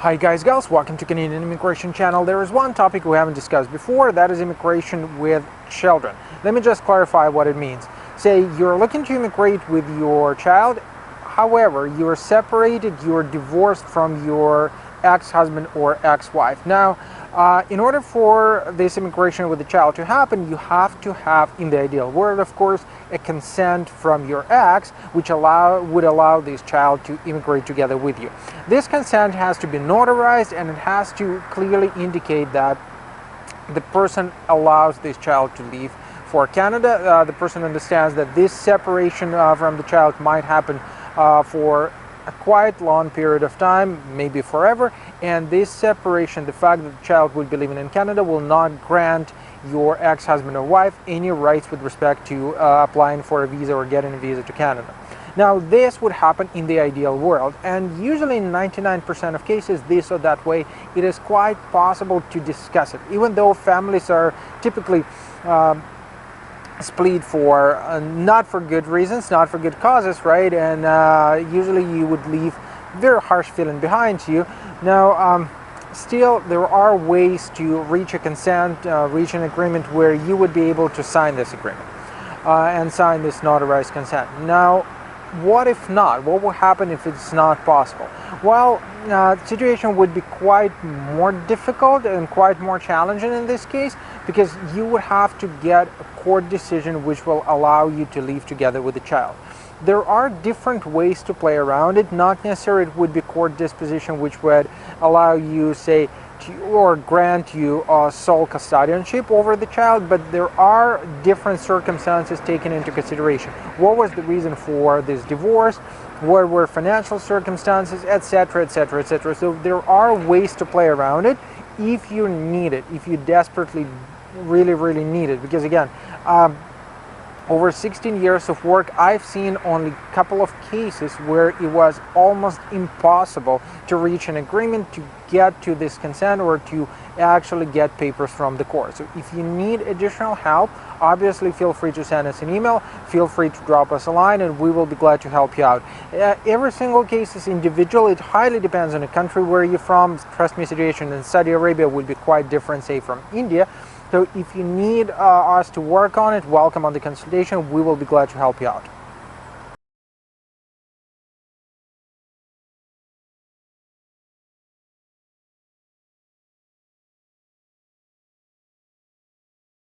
Hi guys, gals, welcome to Canadian Immigration Channel. There is one topic we haven't discussed before, that is immigration with children. Let me just clarify what it means. Say you're looking to immigrate with your child, however, you're separated, you're divorced from your ex-husband or ex-wife. Now, in order for this immigration with the child to happen, you have to have, in the ideal world, of course, a consent from your ex, which would allow this child to immigrate together with you. This consent has to be notarized, and it has to clearly indicate that the person allows this child to leave for Canada. The person understands that this separation from the child might happen for a quite long period of time, maybe forever, and this separation, the fact that the child will be living in Canada, will not grant your ex-husband or wife any rights with respect to applying for a visa or getting a visa to Canada. Now, this would happen in the ideal world, and usually in 99% of cases, this or that way, it is quite possible to discuss it, even though families are typically split for not for good reasons, not for good causes, right? And usually you would leave very harsh feeling behind you. Now, still, there are ways to reach a consent, reach an agreement where you would be able to sign this agreement and sign this notarized consent. Now, what if not? What will happen if it's not possible? Well, the situation would be quite more difficult and quite more challenging in this case, because you would have to get a court decision which will allow you to live together with the child. There are different ways to play around it. Not necessarily it would be court disposition which would allow you, say, or grant you sole custodianship over the child, but there are different circumstances taken into consideration. What was the reason for this divorce? What were financial circumstances, etc., etc., etc. So there are ways to play around it if you need it, if you desperately, really need it. Because again, over 16 years of work, I've seen only a couple of cases where it was almost impossible to reach an agreement, to get to this consent, or to actually get papers from the court. So if you need additional help, obviously feel free to send us an email, feel free to drop us a line, and we will be glad to help you out. Every single case is individual. It highly depends on the country where you're from. Trust me, situation in Saudi Arabia would be quite different, say, from India. So if you need us to work on it, welcome on the consultation. We will be glad to help you out.